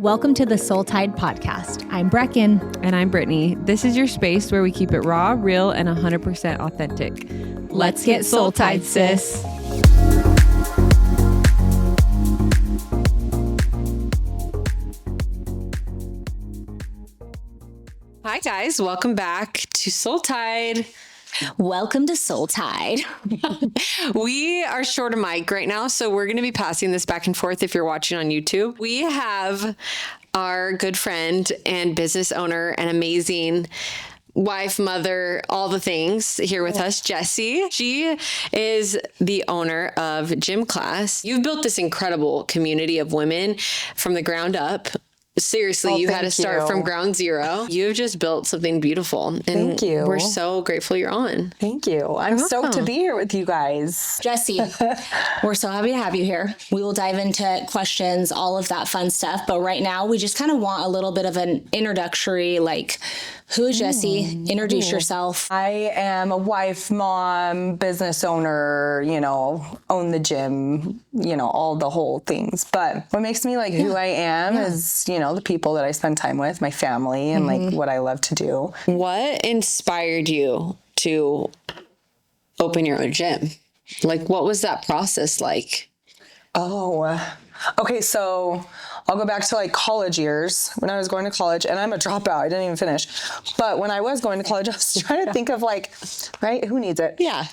Welcome to the Soul Tide podcast. I'm Brecken. And I'm Brittany. This is your space where we keep it raw, real, and 100% authentic. Let's get Soul Tide, sis. Hi, guys. Welcome back to Soul Tide. Welcome to Soul Tide. We are short a mic right now, so we're going to be passing this back and forth if you're watching on YouTube. We have our good friend and business owner and amazing wife, mother, all the things here with us, Jessi. She is the owner of Gym Class. You've built this incredible community of women from the ground up. Seriously, you had to start from ground zero. You've just built something beautiful. And thank you. We're so grateful you're on. Thank you. I'm stoked to be here with you guys. Jessi, we're so happy to have you here. We will dive into questions, all of that fun stuff. But right now, we just kind of want a little bit of an introductory, like, who is Jessi? Introduce yourself. I am a wife, mom, business owner, own the gym, all the whole things. But what makes me like who I am is, the people that I spend time with, my family, and like what I love to do. What inspired you to open your own gym? Like, what was that process like? Okay, so I'll go back to like college years when I was going to college, and I'm a dropout. I didn't even finish. But when I was going to college, I was trying to think of like, right, who needs it? Yeah.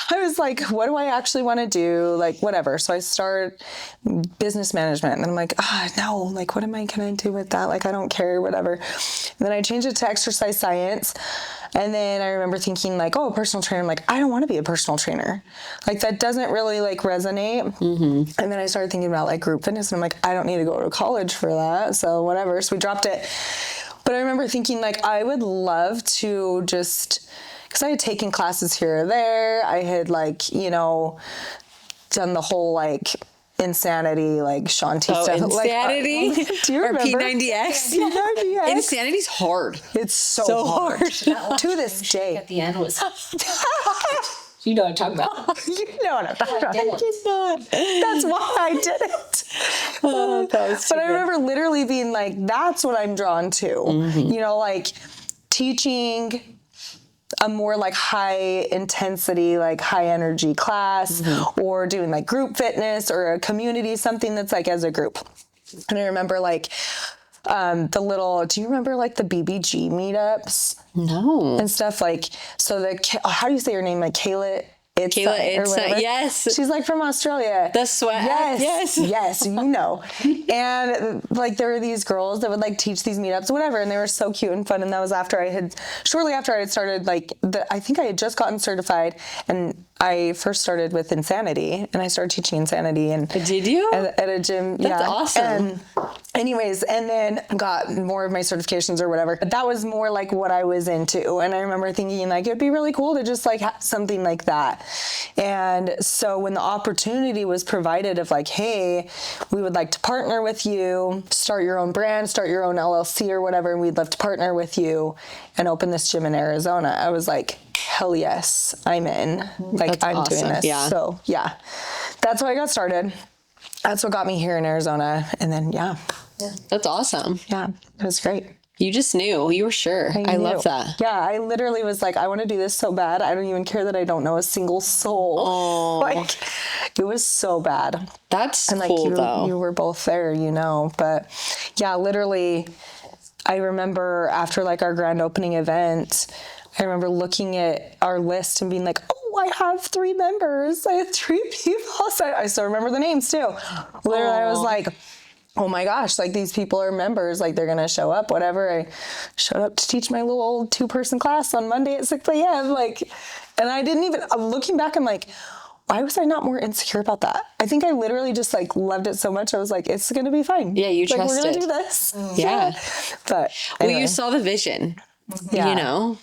I was like, what do I actually want to do? Like, whatever. So I start business management, and I'm like, no, like, what am I going to do with that? Like, I don't care, whatever. And then I changed it to exercise science. And then I remember thinking like, a personal trainer. I'm like, I don't want to be a personal trainer. Like, that doesn't really like resonate. Mm-hmm. And then I started thinking about like group fitness, and I'm like, I don't need to go to college for that. So whatever. So we dropped it. But I remember thinking like, I would love to just, because I had taken classes here or there. I had like, done the whole like insanity, like Shanti stuff. Insanity? Like, do you remember? Or P90X? P90X. Insanity's hard. It's so hard. To this day. At the end was... You know what I'm talking about. You know what I'm talking about. I did not. That's why I did it. But I remember literally being like, that's what I'm drawn to. Mm-hmm. Like teaching a more like high intensity, like high energy class, or doing like group fitness or a community, something that's like as a group. And I remember like do you remember like the BBG meetups? No. And stuff like, so how do you say your name? Like Kayla? Kayla, yes. She's like from Australia. The sweat. Yes. And like there were these girls that would like teach these meetups, whatever, and they were so cute and fun. And that was shortly after I had started like I think I had just gotten certified, and I first started with Insanity, and I started teaching Insanity. And did you? At a gym. That's awesome. And anyways, and then got more of my certifications or whatever. But that was more like what I was into. And I remember thinking like, it'd be really cool to just like have something like that. And so when the opportunity was provided of like, hey, we would like to partner with you, start your own brand, start your own LLC or whatever, and we'd love to partner with you and open this gym in Arizona, I was like, hell yes, I'm in. Like, that's I'm awesome. doing this. Yeah. So yeah, that's how I got started. That's what got me here in Arizona. And then, yeah. That's awesome. Yeah, it was great. You just knew. You were sure. I love that. Yeah, I literally was like, I want to do this so bad. I don't even care that I don't know a single soul. Oh. Like, it was so bad. That's and like cool, though. You were both there, But yeah, literally, I remember after like our grand opening event, I remember looking at our list and being like, I have 3 members. I have 3 people. So I still remember the names too. Literally, I was like, oh my gosh, like these people are members, like they're going to show up, whatever. I showed up to teach my little old 2-person class on Monday at 6 a.m. Like, and I didn't even, looking back, I'm like, why was I not more insecure about that? I think I literally just like loved it so much. I was like, it's going to be fine. Yeah, you trusted. We're going to do this. Yeah. But anyway. Well, you saw the vision, Yeah.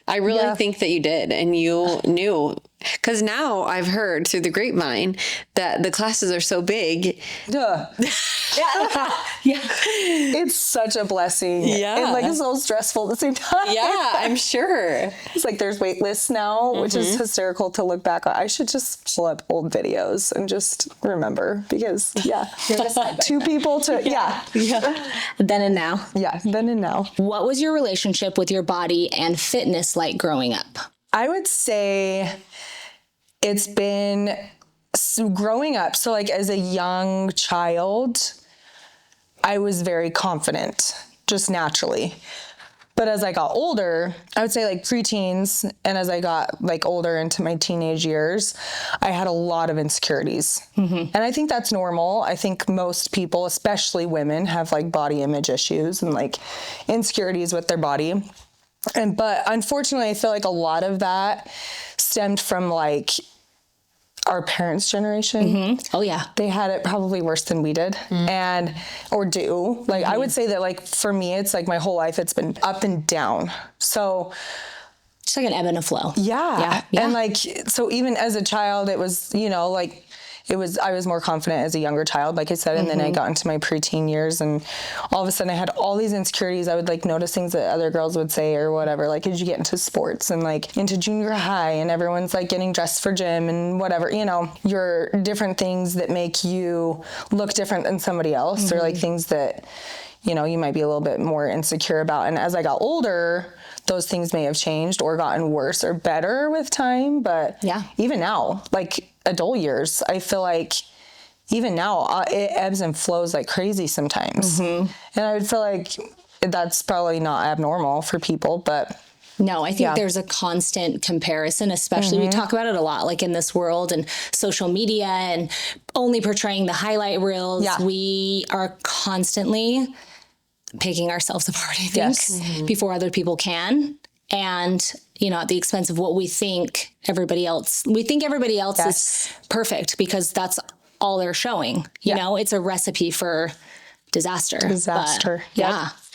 I really think that you did, and you knew, because now I've heard through the grapevine that the classes are so big. Duh. Yeah. It's it's such a blessing. Yeah. And like, it's so stressful at the same time. Yeah, I'm sure. It's like there's waitlists now, which is hysterical to look back on. I should just pull up old videos and just remember because, two people to, Then and now. Yeah, then and now. What was your relationship with your body and fitness like growing up? I would say it's been growing up. So like as a young child, I was very confident just naturally. But as I got older, I would say like preteens, and as I got like older into my teenage years, I had a lot of insecurities. And I think that's normal. I think most people, especially women, have like body image issues and like insecurities with their body. But unfortunately, I feel like a lot of that stemmed from like our parents' generation. Oh yeah. They had it probably worse than we did or do. Like I would say that like for me, it's like my whole life, it's been up and down. So Just like an ebb and a flow. yeah. And like, so even as a child, it was, like I was more confident as a younger child, like I said, and then I got into my preteen years and all of a sudden I had all these insecurities. I would like notice things that other girls would say or whatever, like as you get into sports and like into junior high and everyone's like getting dressed for gym and whatever, your different things that make you look different than somebody else or like things that, you might be a little bit more insecure about. And as I got older, those things may have changed or gotten worse or better with time. But even now, like adult years, I feel like even now it ebbs and flows like crazy sometimes. And I would feel like that's probably not abnormal for people, but no, I think there's a constant comparison, especially we talk about it a lot, like in this world and social media and only portraying the highlight reels. We are constantly picking ourselves apart, I think, before other people can. And, at the expense of what we think everybody else is perfect because that's all they're showing. You know, it's a recipe for disaster. But,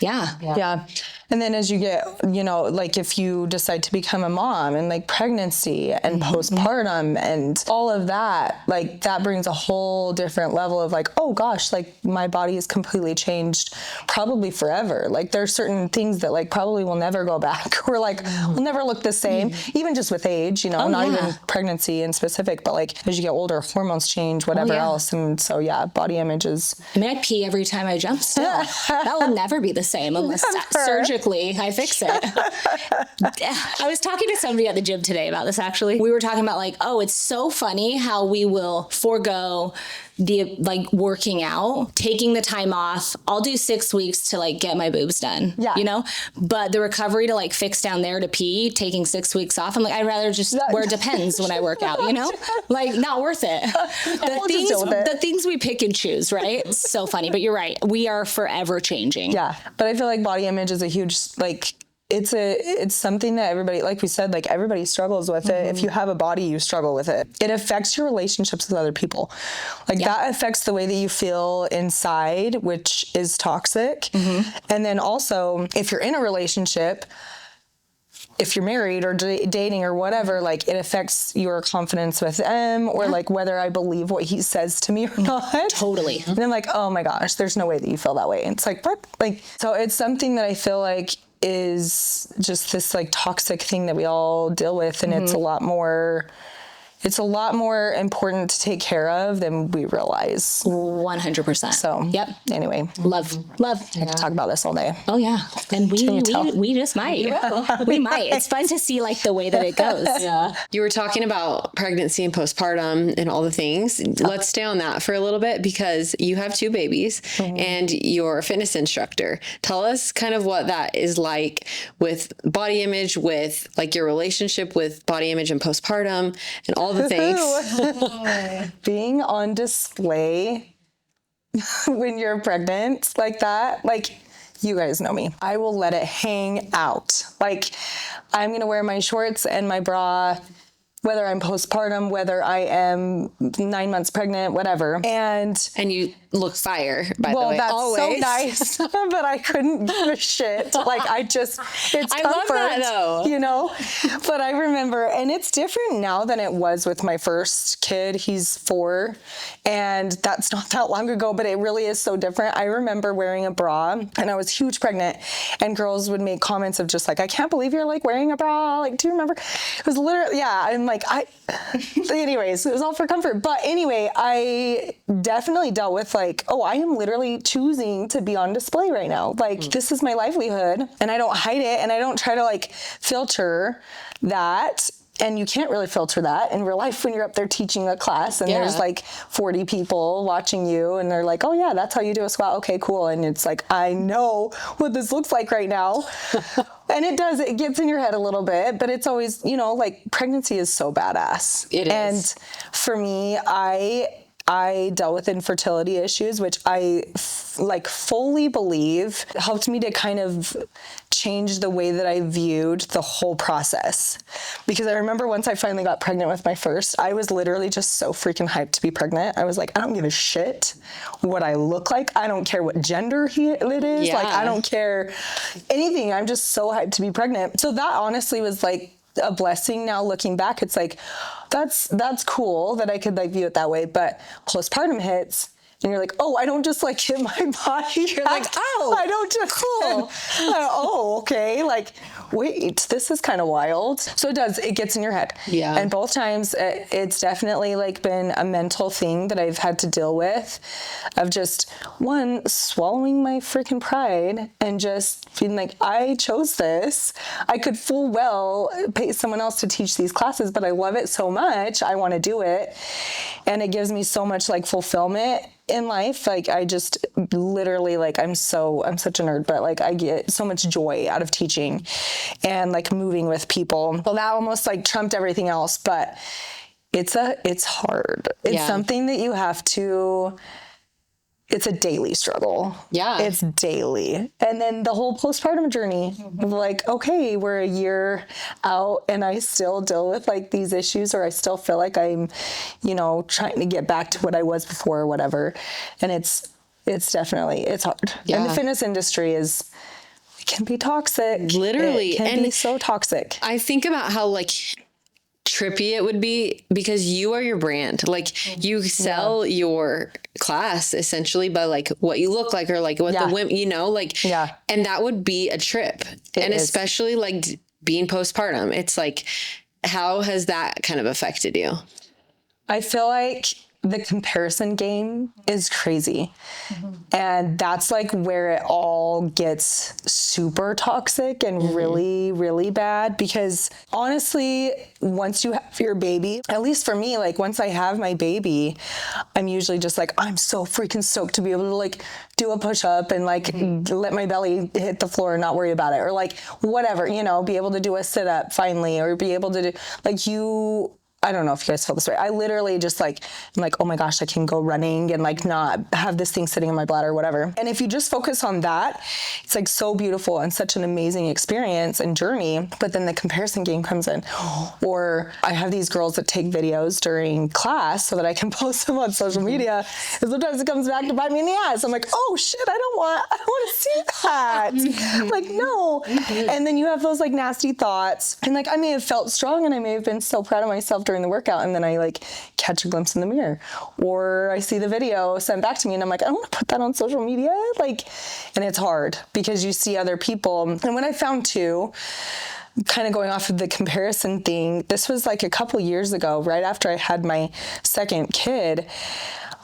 yeah. And then as you get, like if you decide to become a mom and like pregnancy and postpartum and all of that, like that brings a whole different level of like, oh gosh, like my body is completely changed probably forever. Like there's certain things that like probably will never go back or like will never look the same, even just with age, not even pregnancy in specific, but like as you get older, hormones change, whatever else. And so, body image is. I mean, I pee every time I jump still. That will never be the same unless surgically I fix it. I was talking to somebody at the gym today about this, actually. We were talking about like, oh, it's so funny how we will forego the like working out, taking the time off. I'll do 6 weeks to like get my boobs done, but the recovery to like fix down there to pee, taking 6 weeks off. I'm like, I'd rather just wear Depends when I work out, like not worth it. The things we pick and choose, right? It's so funny, but you're right. We are forever changing. Yeah. But I feel like body image is a huge, like, it's something that everybody, like we said, like everybody struggles with it. If you have a body, you struggle with it. It affects your relationships with other people. Like that affects the way that you feel inside, which is toxic. And then also if you're in a relationship, if you're married or dating or whatever, like it affects your confidence with them or like whether I believe what he says to me or not. Totally. And I'm like, oh my gosh, there's no way that you feel that way. And it's like, what? Like, so it's something that I feel like is just this like toxic thing that we all deal with. And it's a lot more important to take care of than we realize. 100%. So, anyway. Love. I could talk about this all day. Oh yeah. And we just might. We might. It's fun to see like the way that it goes. You were talking about pregnancy and postpartum and all the things. Let's stay on that for a little bit because you have 2 babies and you're a fitness instructor. Tell us kind of what that is like with body image, with like your relationship with body image and postpartum and all the things. Being on display when you're pregnant like that, like you guys know me. I will let it hang out. Like I'm going to wear my shorts and my bra, whether I'm postpartum, whether I am 9 months pregnant, whatever. And you looks fire, by the way. Well, that's always. so nice, but I couldn't give a shit. Like, it's I comfort, love that, though. you know? But I remember, and it's different now than it was with my first kid. He's 4, and that's not that long ago, but it really is so different. I remember wearing a bra, and I was huge pregnant, and girls would make comments of just like, I can't believe you're like wearing a bra. Like, do you remember? It was literally, yeah. I'm like, anyways, it was all for comfort. But anyway, I definitely dealt with like, oh, I am literally choosing to be on display right now. Like, this is my livelihood, and I don't hide it, and I don't try to like filter that. And you can't really filter that in real life when you're up there teaching a class and there's like 40 people watching you and they're like, oh yeah, that's how you do a squat. Okay, cool. And it's like, I know what this looks like right now. And it does, it gets in your head a little bit, but it's always, you know, like pregnancy is so badass. It is. And for me, I dealt with infertility issues, which I fully believe helped me to kind of change the way that I viewed the whole process. Because I remember once I finally got pregnant with my first, I was literally just so freaking hyped to be pregnant. I was like, I don't give a shit what I look like. I don't care what gender it is. Yeah. Like, I don't care anything. I'm just so hyped to be pregnant. So that honestly was like a blessing. Now looking back, it's like, that's cool that I could like view it that way. But postpartum hits and you're like, oh, I don't just like hit my body. You're like, oh, I don't just cool. Oh, okay. Like, wait, this is kind of wild. So it gets in your head. Yeah. And both times it's definitely like been a mental thing that I've had to deal with of just swallowing my freaking pride and just being like, I chose this. I could full well pay someone else to teach these classes, but I love it so much. I want to do it. And it gives me so much like fulfillment in life. Like, I just literally like, I'm such a nerd, but like I get so much joy out of teaching and like moving with people. Well, that almost like trumped everything else, but it's hard. It's something that you have to, it's a daily struggle. Yeah. It's daily. And then the whole postpartum journey of like, okay, we're a year out and I still deal with like these issues, or I still feel like I'm, you know, trying to get back to what I was before or whatever. And it's definitely, it's hard. Yeah. And the fitness industry it can be toxic. Literally. It can be so toxic. I think about how like trippy it would be because you are your brand. Like, you sell your class essentially by like what you look like or like what the women, you know, like, and that would be a trip. And especially like being postpartum, it's like, how has that kind of affected you? I feel like the comparison game is crazy. And that's like where it all gets super toxic and really, really bad. Because honestly, once you have your baby, at least for me, like once I have my baby, I'm usually just like, I'm so freaking stoked to be able to like do a push-up and like let my belly hit the floor and not worry about it. Or like whatever, you know, be able to do a sit-up finally, or be able to do like I don't know if you guys feel this way. I literally just like, I'm like, oh my gosh, I can go running and like not have this thing sitting in my bladder or whatever. And if you just focus on that, it's like so beautiful and such an amazing experience and journey. But then the comparison game comes in. Or I have these girls that take videos during class so that I can post them on social media. And sometimes it comes back to bite me in the ass. I'm like, oh shit, I don't want to see that. Like, no. And then you have those like nasty thoughts. And like, I may have felt strong and I may have been so proud of myself during the workout, and then I like catch a glimpse in the mirror, or I see the video sent back to me and I'm like, I don't want to put that on social media. Like, and it's hard because you see other people. And what I found too, kind of going off of the comparison thing, this was like a couple years ago, right after I had my second kid,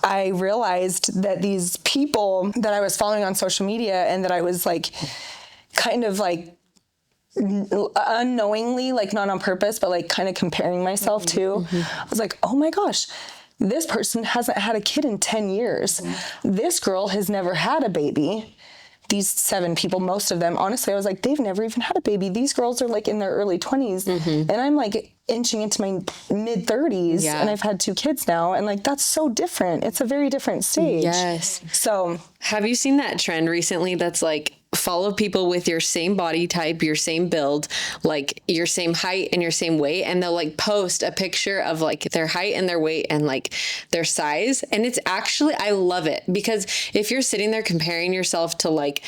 I realized that these people that I was following on social media and that I was like, kind of like unknowingly, like not on purpose, but like kind of comparing myself to, I was like, oh my gosh, this person hasn't had a kid in 10 years. This girl has never had a baby. These 7 people, most of them, honestly, I was like, they've never even had a baby. These girls are like in their early 20s and I'm like inching into my mid 30s and I've had 2 kids now. And like, that's so different. It's a very different stage. Yes. So have you seen that trend recently that's like follow people with your same body type, your same build, like your same height and your same weight. And they'll like post a picture of like their height and their weight and like their size. And it's actually, I love it, because if you're sitting there comparing yourself to like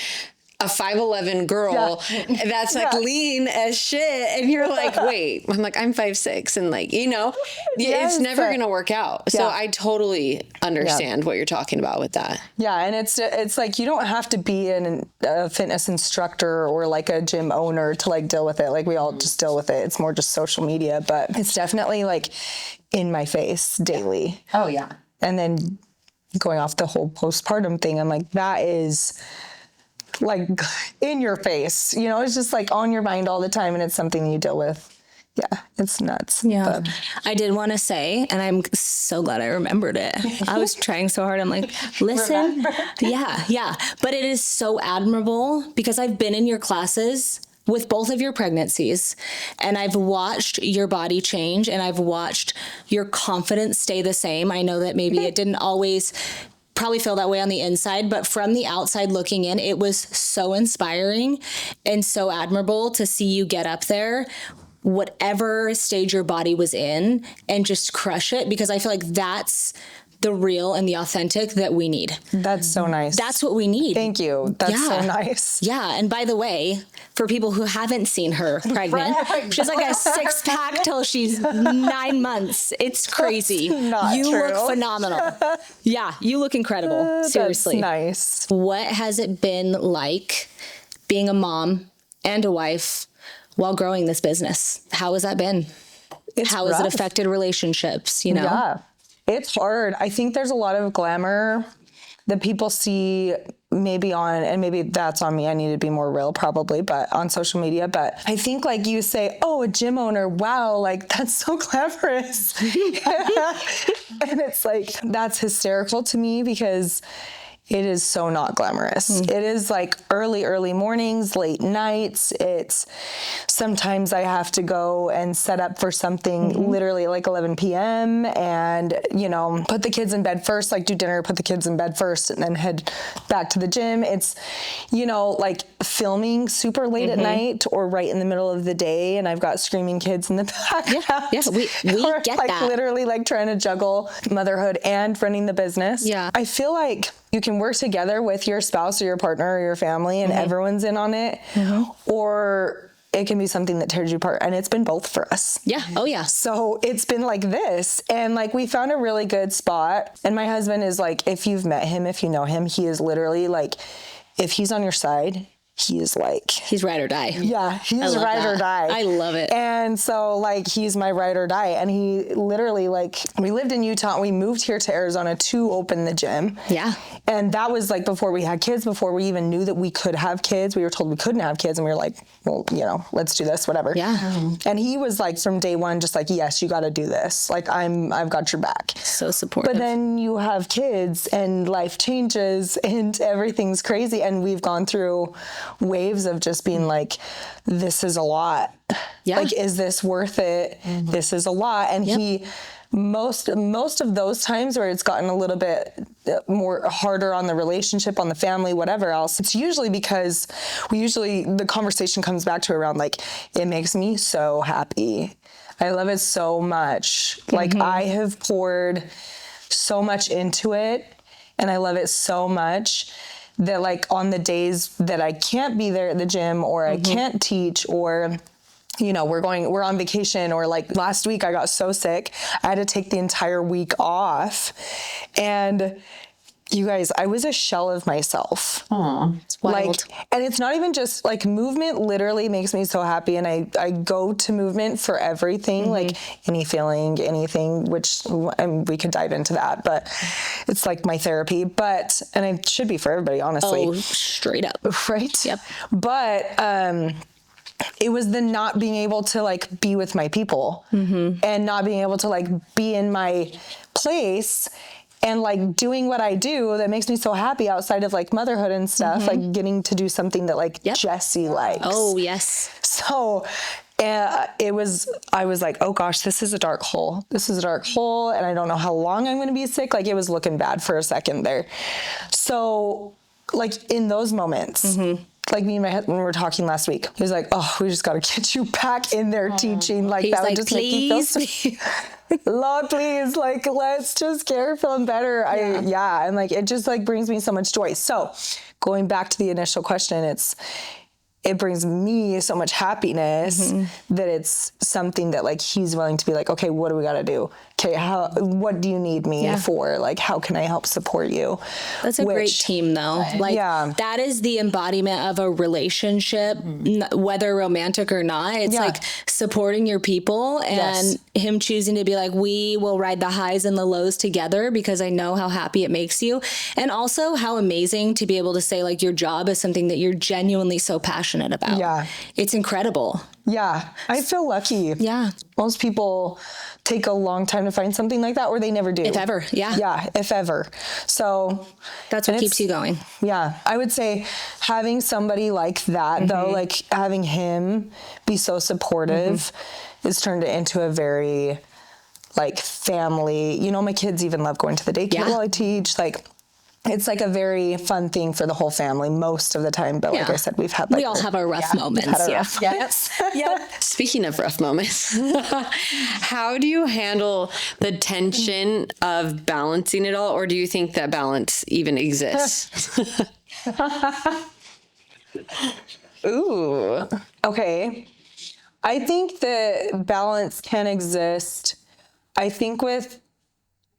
a 5'11" girl that's like lean as shit, and you're like, wait, I'm like, I'm 5'6", and like, you know, it's never gonna work out. So I totally understand what you're talking about with that. Yeah, and it's like, you don't have to be a fitness instructor or like a gym owner to like deal with it. Like we all just deal with it. It's more just social media, but it's definitely like in my face daily. Oh yeah. And then going off the whole postpartum thing, I'm like, that is like in your face, you know, it's just like on your mind all the time, and it's something you deal with. Yeah, it's nuts. Yeah. But I did want to say, and I'm so glad I remembered it. I was trying so hard. I'm like, listen. Yeah. But it is so admirable, because I've been in your classes with both of your pregnancies, and I've watched your body change, and I've watched your confidence stay the same. I know that maybe it didn't always probably feel that way on the inside, but from the outside looking in, it was so inspiring and so admirable to see you get up there, whatever stage your body was in, and just crush it, because I feel like that's the real and the authentic that we need. That's so nice. That's what we need. Thank you. That's so nice. Yeah. And by the way, for people who haven't seen her pregnant, she's like a 6-pack till she's 9 months. It's crazy. Not you true. look phenomenal. Yeah. You look incredible. Seriously. That's nice. What has it been like being a mom and a wife while growing this business? How has that been? How has it affected relationships? You know? Yeah. It's hard. I think there's a lot of glamour that people see maybe on, and maybe that's on me, I need to be more real probably, but on social media. But I think like you say, oh, a gym owner, wow, like that's so glamorous. And it's like, that's hysterical to me, because it is so not glamorous. It is like early mornings, late nights. It's sometimes I have to go and set up for something literally like 11 p.m. and, you know, put the kids in bed first, like do dinner, put the kids in bed first, and then head back to the gym. It's, you know, like filming super late at night or right in the middle of the day, and I've got screaming kids in the background. Yeah, we get like that. Literally like trying to juggle motherhood and running the business. Yeah. I feel like you can work together with your spouse or your partner or your family, and everyone's in on it, or it can be something that tears you apart. And it's been both for us. Yeah. Oh yeah. So it's been like this. And like, we found a really good spot. And my husband is like, if you've met him, if you know him, he is literally like, if he's on your side, he is like, he's ride or die. Yeah, he's ride or die. I love it. And so like, he's my ride or die. And he literally, like, we lived in Utah and we moved here to Arizona to open the gym. Yeah. And that was like before we had kids, before we even knew that we could have kids. We were told we couldn't have kids, and we were like, well, you know, let's do this, whatever. Yeah. And he was like, from day one, just like, yes, you got to do this. Like, I've got your back. So supportive. But then you have kids and life changes and everything's crazy. And we've gone through waves of just being like, this is a lot. Yeah. Like, is this worth it? This is a lot. And he, most of those times where it's gotten a little bit more harder on the relationship, on the family, whatever else, it's usually because the conversation comes back to around like, it makes me so happy. I love it so much. Like, I have poured so much into it, and I love it so much that like on the days that I can't be there at the gym, or I can't teach, or, you know, we're on vacation, or like last week I got so sick, I had to take the entire week off. And you guys, I was a shell of myself. Aw, it's wild. Like, and it's not even just like, movement literally makes me so happy. And I go to movement for everything, like any feeling, anything, which we could dive into that, but it's like my therapy, and it should be for everybody, honestly. Oh, straight up. Right? Yep. But, it was the not being able to like be with my people, and not being able to like be in my place and like doing what I do that makes me so happy outside of like motherhood and stuff, like getting to do something that like Jessi likes. Oh, yes. So I was like, oh gosh, this is a dark hole. This is a dark hole. And I don't know how long I'm going to be sick. Like, it was looking bad for a second there. So like in those moments, like me and my husband were talking last week. He was like, oh, we just got to get you back in there teaching. Like, He's that would like, just make me feel Lord, please, like, let's just get her feeling better. And like, it just like brings me so much joy. So going back to the initial question, it brings me so much happiness that it's something that like he's willing to be like, okay, what do we got to do? Okay, what do you need me for? Like, how can I help support you? That's a great team, though. Like, that is the embodiment of a relationship, whether romantic or not. It's like supporting your people and him choosing to be like, we will ride the highs and the lows together because I know how happy it makes you. And also how amazing to be able to say like your job is something that you're genuinely so passionate about. Yeah. It's incredible. Yeah. I feel lucky. Yeah. Most people take a long time to find something like that, or they never do. If ever. Yeah. Yeah. If ever. So that's what keeps you going. Yeah. I would say having somebody like that though, like having him be so supportive has turned it into a very like family, you know, my kids even love going to the daycare while I teach. Like, it's like a very fun thing for the whole family most of the time. But like I said, we've had like... We all have our rough moments. Yes. Speaking of rough moments, how do you handle the tension of balancing it all? Or do you think that balance even exists? Ooh. Okay. I think that balance can exist. I think with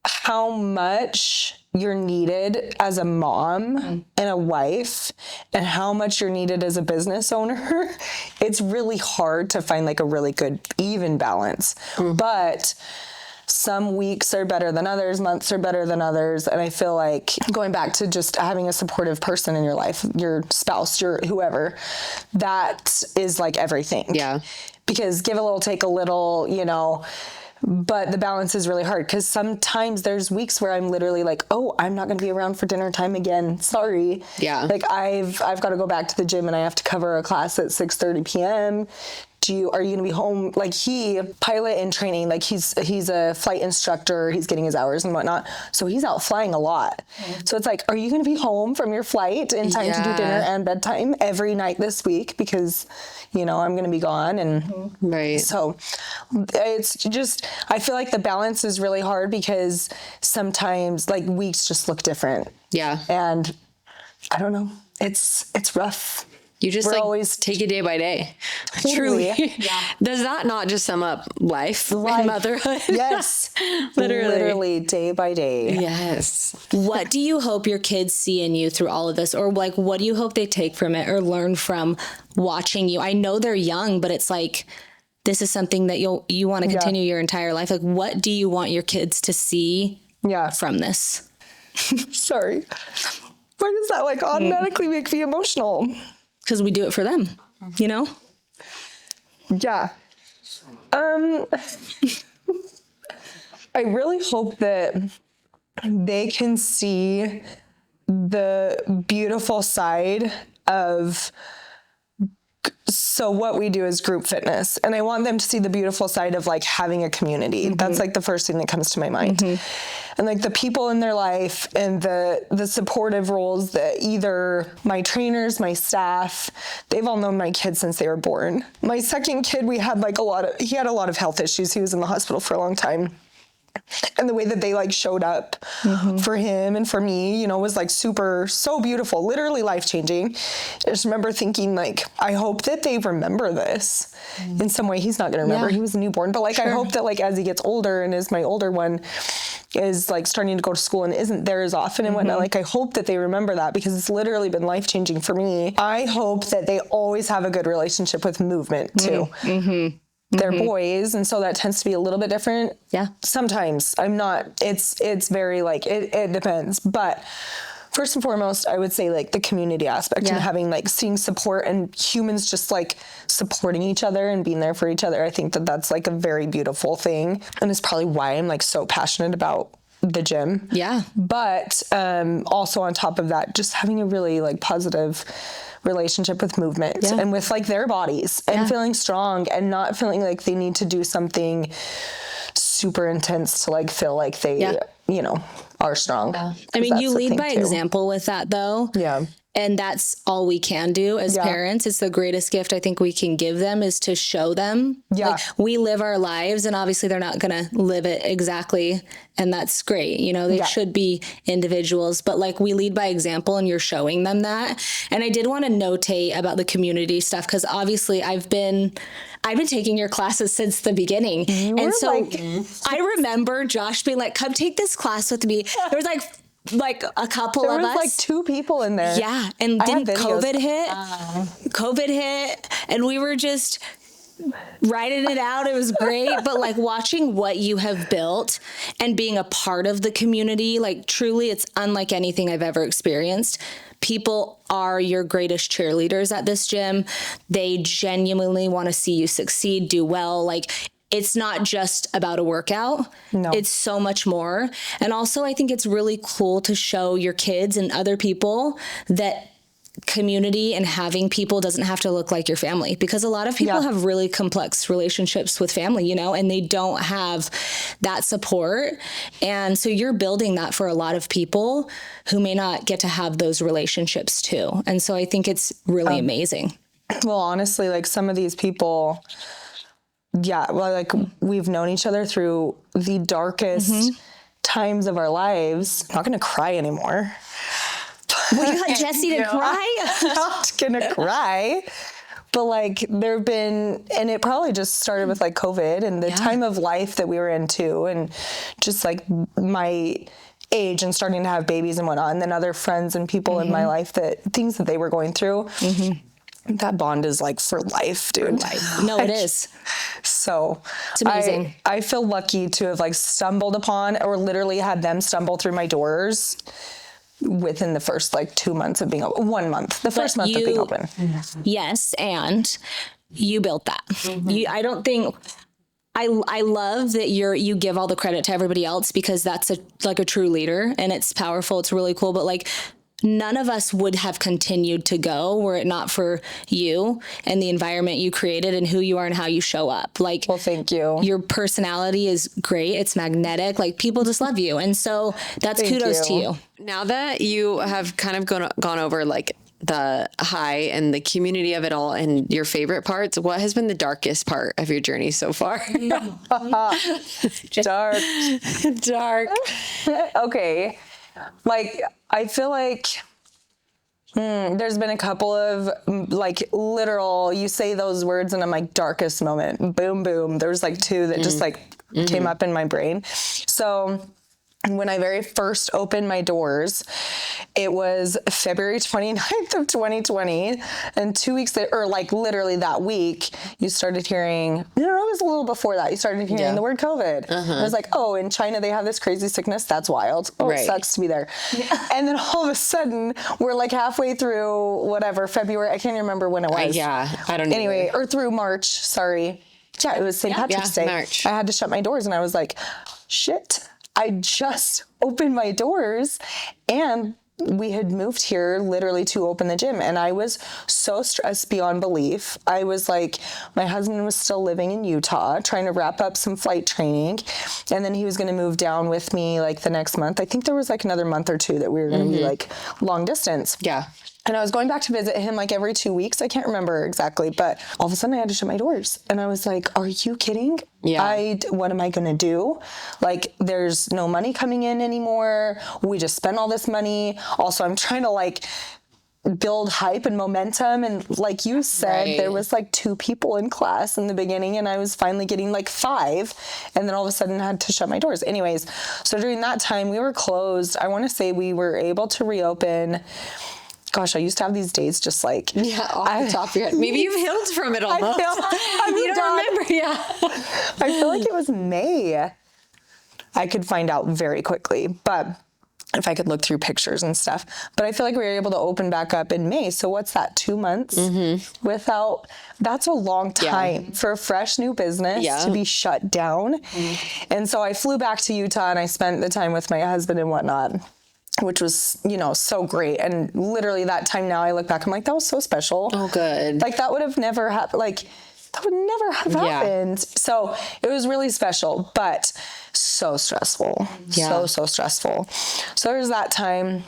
how much you're needed as a mom and a wife and how much you're needed as a business owner, it's really hard to find like a really good even balance. But some weeks are better than others, months are better than others. And I feel like going back to just having a supportive person in your life, your spouse, your whoever, that is like everything. Yeah. Because give a little, take a little, you know. But the balance is really hard because sometimes there's weeks where I'm literally like, oh, I'm not going to be around for dinner time again. Sorry. Yeah. Like I've got to go back to the gym and I have to cover a class at 6:30 p.m. Are you going to be home? Like he pilot in training, like he's a flight instructor. He's getting his hours and whatnot. So he's out flying a lot. So it's like, are you going to be home from your flight in time to do dinner and bedtime every night this week? Because, you know, I'm going to be gone. And so it's just, I feel like the balance is really hard because sometimes like weeks just look different. Yeah. And I don't know. It's rough. You just always take it day by day. Truly. Yeah. Does that not just sum up life and motherhood? Yes. Literally day by day. Yes. What do you hope your kids see in you through all of this? Or like, what do you hope they take from it or learn from watching you? I know they're young, but it's like, this is something that you want to continue your entire life. Like, what do you want your kids to see from this? Sorry. Why does that like automatically make me emotional? Because we do it for them, you know? Yeah. I really hope that they can see the beautiful side of, so what we do is group fitness. And I want them to see the beautiful side of like having a community. That's like the first thing that comes to my mind. And like the people in their life and the supportive roles that either my trainers, my staff, they've all known my kids since they were born. My second kid, he had a lot of health issues. He was in the hospital for a long time. And the way that they like showed up for him and for me, you know, was like so beautiful, literally life-changing. I just remember thinking like, I hope that they remember this in some way. He's not going to remember. He was a newborn, but like, I hope that like, as he gets older and as my older one is like starting to go to school and isn't there as often and whatnot, like I hope that they remember that because it's literally been life-changing for me. I hope that they always have a good relationship with movement too. They're boys, and so that tends to be a little bit different. Yeah. Sometimes it's very like, it depends. But first and foremost, I would say like the community aspect and having like seeing support and humans just like supporting each other and being there for each other. I think that that's like a very beautiful thing. And it's probably why I'm like so passionate about the gym. Yeah. But also on top of that, just having a really like positive relationship with movement and with like their bodies and feeling strong and not feeling like they need to do something super intense to like feel like they, you know, are strong. I mean, you lead by example with that though. Yeah. And that's all we can do as parents. It's the greatest gift I think we can give them, is to show them. Yeah. Like, we live our lives, and obviously they're not going to live it exactly. And that's great. You know, they should be individuals, but like, we lead by example, and you're showing them that. And I did want to notate about the community stuff, because obviously I've been taking your classes since the beginning. And so I remember Josh being like, come take this class with me. There was like a couple of us. There was like 2 people in there. Yeah. And then COVID hit, and we were just writing it out. It was great. But like, watching what you have built and being a part of the community, like, truly, it's unlike anything I've ever experienced. People are your greatest cheerleaders at this gym. They genuinely want to see you succeed, do well. Like, it's not just about a workout. No. It's so much more. And also, I think it's really cool to show your kids and other people that community and having people doesn't have to look like your family, because a lot of people have really complex relationships with family, you know, and they don't have that support. And so you're building that for a lot of people who may not get to have those relationships too. And so I think it's really amazing. Well, honestly, like, some of these people, like, we've known each other through the darkest times of our lives. I'm not going to cry anymore. Well, you got Jessi to cry? I'm not going to cry. But like, there've been, and it probably just started with like COVID and the time of life that we were in too. And just like my age and starting to have babies and whatnot. And then other friends and people in my life, that things that they were going through. That bond is like for life, dude. No, it is. So it's amazing. I feel lucky to have like stumbled upon, or literally had them stumble through my doors within the first like 2 months of being open. 1 month, the first month of being open. Yes. And you built that. I don't think, I love that you give all the credit to everybody else, because that's like a true leader, and it's powerful. It's really cool. But like, none of us would have continued to go were it not for you and the environment you created and who you are and how you show up. Like, well, thank you. Your personality is great. It's magnetic. Like, people just love you. And so that's kudos to you. Now that you have kind of gone over like the high and the community of it all and your favorite parts, what has been the darkest part of your journey so far? Dark. Okay. Like, I feel like there's been a couple of like literal, you say those words and I'm like, darkest moment, boom, boom. There's like 2 that just like came up in my brain. So when I very first opened my doors, it was February 29th of 2020. And 2 weeks later, or like literally that week, you started hearing, it was a little before that, you started hearing the word COVID. I was like, oh, in China, they have this crazy sickness. That's wild. Oh, it sucks to be there. And then all of a sudden, we're like halfway through whatever, February. I can't remember when it was. I don't know. Anyway, or through March, sorry. Yeah, it was St. Patrick's Day. March. I had to shut my doors and I was like, shit. I just opened my doors, and we had moved here literally to open the gym. And I was so stressed beyond belief. I was like, my husband was still living in Utah, trying to wrap up some flight training. And then he was going to move down with me like the next month. I think there was like another month or 2 that we were going to be like long distance. Yeah. And I was going back to visit him like every 2 weeks. I can't remember exactly, but all of a sudden I had to shut my doors. And I was like, are you kidding? Yeah. What am I going to do? Like, there's no money coming in anymore. We just spent all this money. Also, I'm trying to like build hype and momentum. And like you said, there was like 2 people in class in the beginning, and I was finally getting like 5. And then all of a sudden I had to shut my doors. Anyways, so during that time we were closed. I want to say we were able to reopen. Gosh, I used to have these days just like... off the top of your head. Maybe you've healed from it almost. You don't remember, I feel like it was May. I could find out very quickly, but if I could look through pictures and stuff. But I feel like we were able to open back up in May. So what's that, 2 months without... That's a long time for a fresh new business to be shut down. And so I flew back to Utah and I spent the time with my husband and whatnot, which was, so great. And literally that time now I look back, I'm like, that was so special. Oh, good. Like, that would have never happened. Like, that would never have happened. So it was really special, but so stressful. So stressful. So there's that time.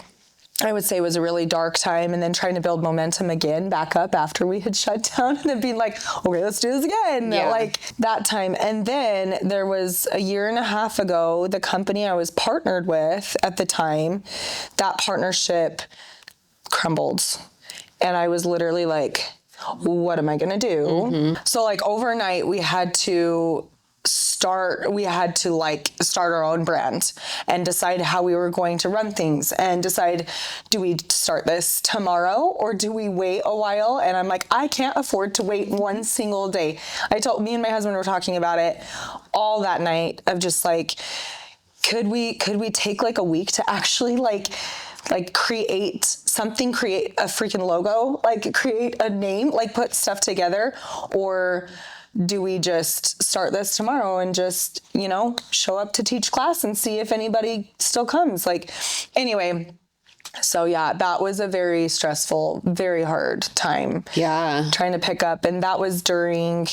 I would say it was a really dark time, and then trying to build momentum again back up after we had shut down, and then being like, okay, let's do this again. Yeah. Like that time. And then there was a year and a half ago, the company I was partnered with at the time, that partnership crumbled. And I was literally like, what am I going to do? Mm-hmm. So like overnight we had to start our own brand and decide how we were going to run things and decide, do we start this tomorrow or do we wait a while? And I'm like, I can't afford to wait one single day. Me and my husband were talking about it all that night of just like, could we take like a week to actually create a freaking logo, like create a name, like put stuff together, or do we just start this tomorrow and just, show up to teach class and see if anybody still comes? Like, anyway, so yeah, that was a very stressful, very hard time. Yeah. Trying to pick up. And that was during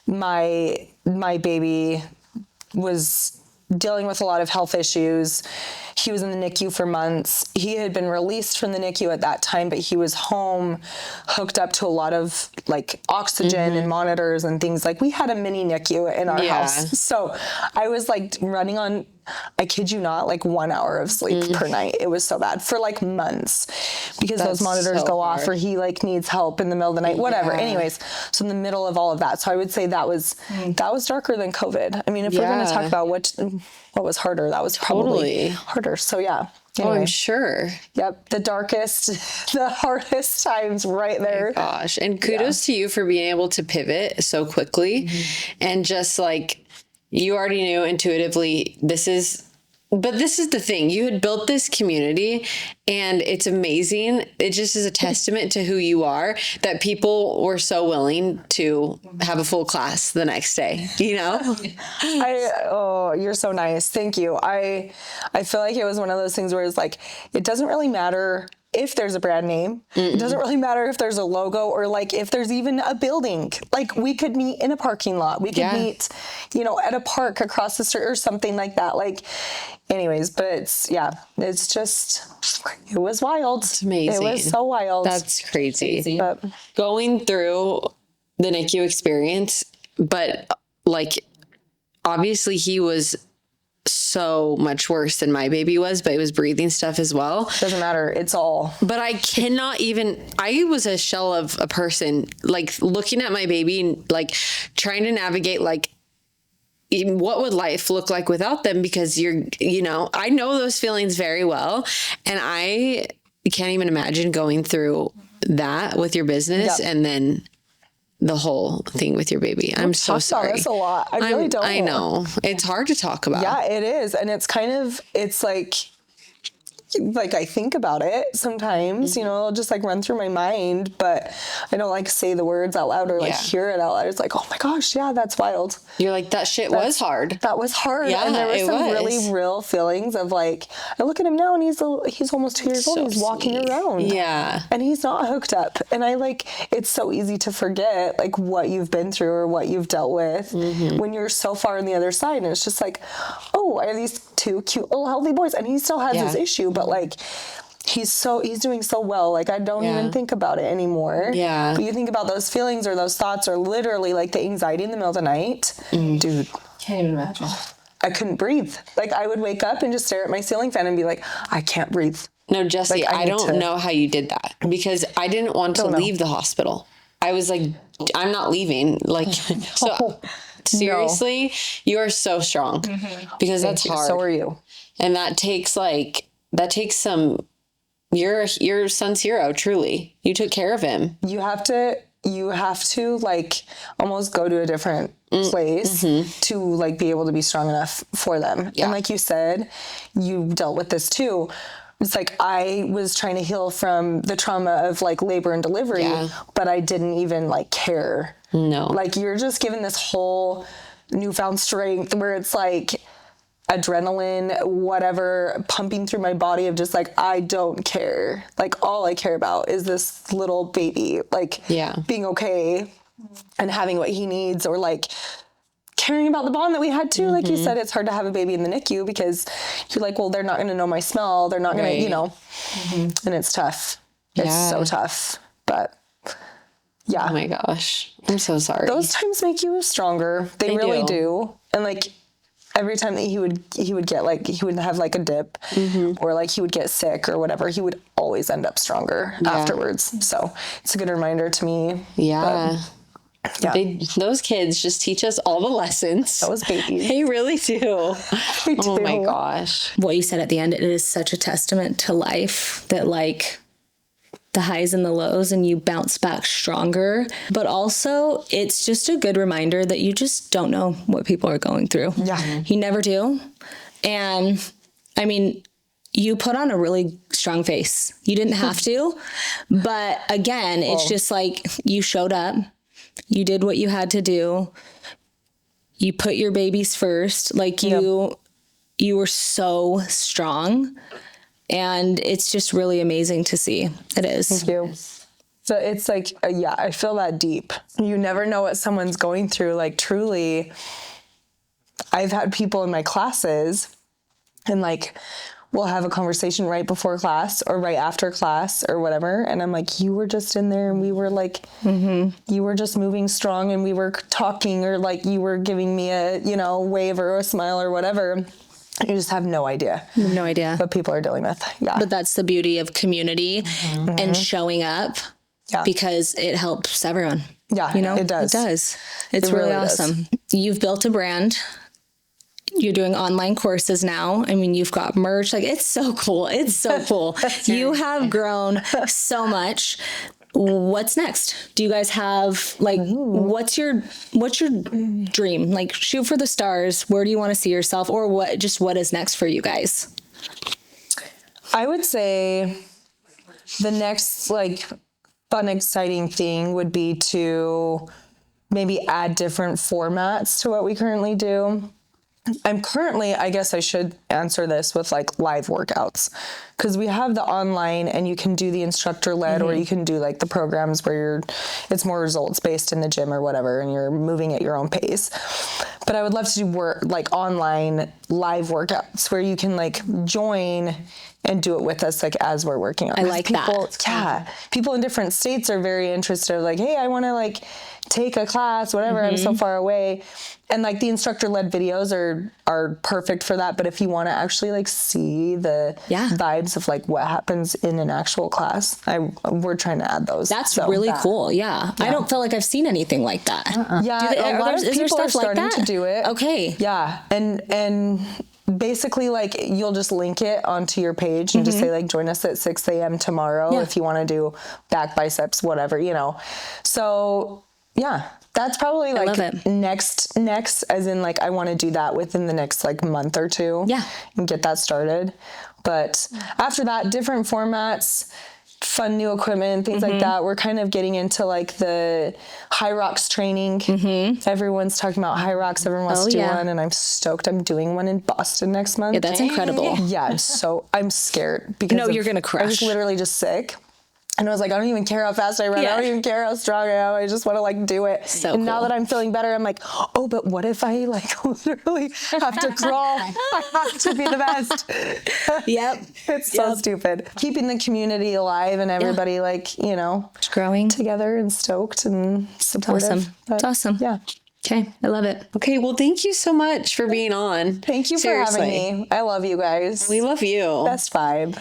my baby was dealing with a lot of health issues. He was in the NICU for months. He had been released from the NICU at that time, but he was home hooked up to a lot of like oxygen and monitors and things. Like we had a mini NICU in our house. So I was like running on, I kid you not, like 1 hour of sleep per night. It was so bad for like months because those monitors go off or he like needs help in the middle of the night, whatever. Anyways, so in the middle of all of that. So I would say that was darker than COVID. I mean, if we're going to talk about what was harder, that was probably harder. So yeah. Anyway. Oh, I'm sure. Yep. The darkest, the hardest times right there. Oh my gosh. And kudos to you for being able to pivot so quickly and just like, you already knew intuitively but this is the thing. You had built this community and it's amazing. It just is a testament to who you are that people were so willing to have a full class the next day, You're so nice. Thank you. I feel like it was one of those things where it's like, it doesn't really matter if there's a brand name. It doesn't really matter if there's a logo or like if there's even a building. Like we could meet in a parking lot. We could meet, at a park across the street or something like that. Like anyways, but it's just, it was wild. It's amazing. It was so wild. That's crazy. But going through the NICU experience, but like obviously he was so much worse than my baby was, but it was breathing stuff as well. Doesn't matter. It's all. But I was a shell of a person, like looking at my baby and like trying to navigate like what would life look like without them? Because I know those feelings very well. And I can't even imagine going through that with your business and then the whole thing with your baby. I'm so sorry. That's a lot. I really don't. I know. It's hard to talk about. Yeah, it is. And it's like I think about it sometimes, it'll just like run through my mind, but I don't like say the words out loud or like hear it out loud. It's like, oh my gosh, yeah, that's wild. You're like, that shit was hard. That was hard. Yeah, and there were some really real feelings of like, I look at him now and he's almost 2 years old. He's walking around. Yeah. And he's not hooked up. And it's so easy to forget like what you've been through or what you've dealt with when you're so far on the other side. And it's just like, oh, I have these two cute little healthy boys and he still has this issue, but like he's doing so well. Like I don't even think about it anymore. Yeah. But you think about those feelings or those thoughts or literally like the anxiety in the middle of the night. Dude. Can't even imagine. I couldn't breathe. Like I would wake up and just stare at my ceiling fan and be like, I can't breathe. No, Jessi, I don't know how you did that because I didn't want to leave the hospital. I was like, I'm not leaving. Like, so seriously, you are so strong because that's hard. So are you. And that takes some, you're your son's hero, truly. You took care of him. You have to like almost go to a different place to like be able to be strong enough for them. Yeah. And like you said, you dealt with this too. It's like I was trying to heal from the trauma of like labor and delivery, but I didn't even like care. No. Like you're just given this whole newfound strength where it's like adrenaline, whatever, pumping through my body of just like, I don't care. Like all I care about is this little baby, like being okay and having what he needs or like caring about the bond that we had too. Like you said, it's hard to have a baby in the NICU because you're like, well, they're not going to know my smell. They're not going to, you know, and it's tough. It's so tough, but yeah. Oh my gosh. I'm so sorry. Those times make you stronger. They really do. And like every time that he would get like, he would have like a dip or like he would get sick or whatever, he would always end up stronger afterwards. So it's a good reminder to me. Yeah. Yeah. Those kids just teach us all the lessons. Those babies. They really do. They do. Oh my gosh. What you said at the end, it is such a testament to life that like the highs and the lows and you bounce back stronger. But also it's just a good reminder that you just don't know what people are going through. Yeah. You never do. And I mean, you put on a really strong face. You didn't have to. But again, it's just like you showed up. You did what you had to do. You put your babies first. Like you were so strong. And it's just really amazing to see. It is. Thank you. So it's like, I feel that deep. You never know what someone's going through. Like truly, I've had people in my classes and like, we'll have a conversation right before class or right after class or whatever. And I'm like, you were just in there and we were like, you were just moving strong and we were talking or like you were giving me a, you know, wave or a smile or whatever. You just have no idea. No idea. What people are dealing with. Yeah. But that's the beauty of community and showing up because it helps everyone. Yeah, you know, it does. It does. It's really awesome. You've built a brand. You're doing online courses now. I mean, you've got merch. Like, it's so cool. It's so cool. You have grown so much. What's next? Do you guys have like, what's your dream? Like shoot for the stars. Where do you want to see yourself or what is next for you guys? I would say the next like fun, exciting thing would be to maybe add different formats to what we currently do. I'm currently, I guess I should answer this with like live workouts because we have the online and you can do the instructor led or you can do like the programs where it's more results based in the gym or whatever and you're moving at your own pace. But I would love to do like online live workouts where you can like join and do it with us like as we're working on. I like people, that. Yeah. People in different states are very interested like, hey, I want to like take a class, whatever, I'm so far away. And like the instructor-led videos are perfect for that. But if you want to actually like see the vibes of like what happens in an actual class, we're trying to add those. That's really cool. Yeah. I don't feel like I've seen anything like that. Yeah, a lot of people are starting to do it. Okay. Yeah, and basically like you'll just link it onto your page and just say like join us at 6 a.m. tomorrow if you want to do back biceps, whatever, you know. So yeah, that's probably like next as in like I want to do that within the next like month or two and get that started. But after that, different formats, fun new equipment, things like that. We're kind of getting into like the high rocks training. Everyone's talking about high rocks. Everyone wants to do one, and I'm stoked. I'm doing one in Boston next month. Yeah, that's incredible. Yeah, I'm scared because you're gonna crush. I was literally just sick. And I was like, I don't even care how fast I run. I don't even care how strong I am. I just want to like do it. So and now that I'm feeling better, I'm like, oh, but what if I like literally have to crawl? I have to be the best. Yep. It's so stupid. Keeping the community alive and everybody like, you know, it's growing together and stoked and supportive. Awesome. It's awesome. Yeah. Okay. I love it. Okay. Well, thank you so much for being on. Thank you for having me. I love you guys. We love you. Best vibe.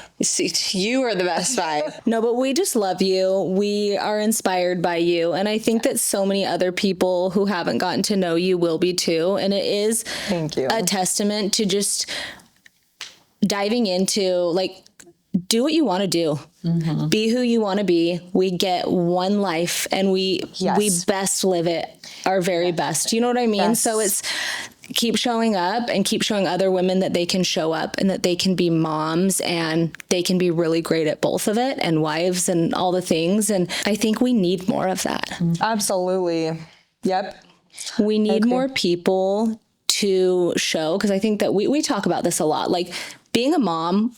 You are the best vibe. No, but we just love you. We are inspired by you. And I think that so many other people who haven't gotten to know you will be too. And it is a testament to just diving into like, do what you want to do. Be who you want to be. We get one life and we best live it our very best. You know what I mean? So it's keep showing up and keep showing other women that they can show up and that they can be moms and they can be really great at both of it and wives and all the things. And I think we need more of that. Absolutely. Yep. We need more people to show, because I think that we talk about this a lot. Like being a mom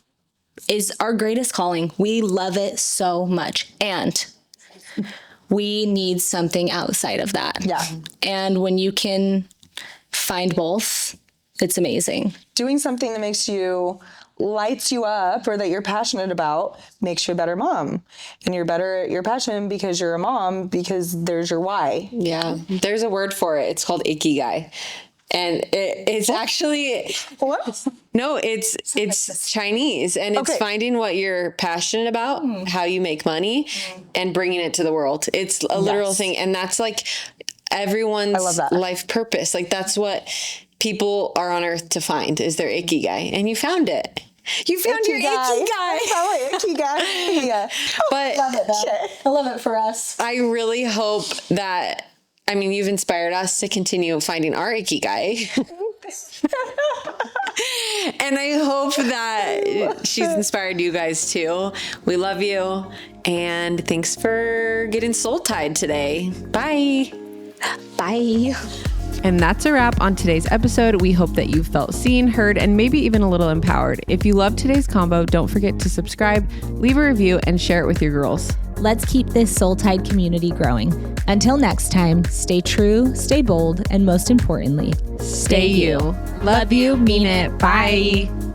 is our greatest calling. We love it so much. And we need something outside of that. Yeah. And when you can find both. It's amazing. Doing something that lights you up or that you're passionate about makes you a better mom. And you're better at your passion because you're a mom, because there's your why. Yeah. There's a word for it. It's called ikigai. And it's actually... What? No, it's Chinese, and it's finding what you're passionate about, how you make money, and bringing it to the world. It's a literal thing. And that's like everyone's life purpose. Like that's what people are on earth to find, is their ikigai. And you found it. You found your ikigai. I found my ikigai. Yeah. But I love it for us. I really hope that, I mean, you've inspired us to continue finding our ikigai. And I hope that she's inspired you guys too. We love you. And thanks for getting soul tied today. Bye. Bye. And that's a wrap on today's episode. We hope that you felt seen, heard, and maybe even a little empowered. If you loved today's combo, don't forget to subscribe, leave a review, and share it with your girls. Let's keep this Soul Tide community growing. Until next time, stay true, stay bold, and most importantly, Stay you. Love you, mean it. Bye.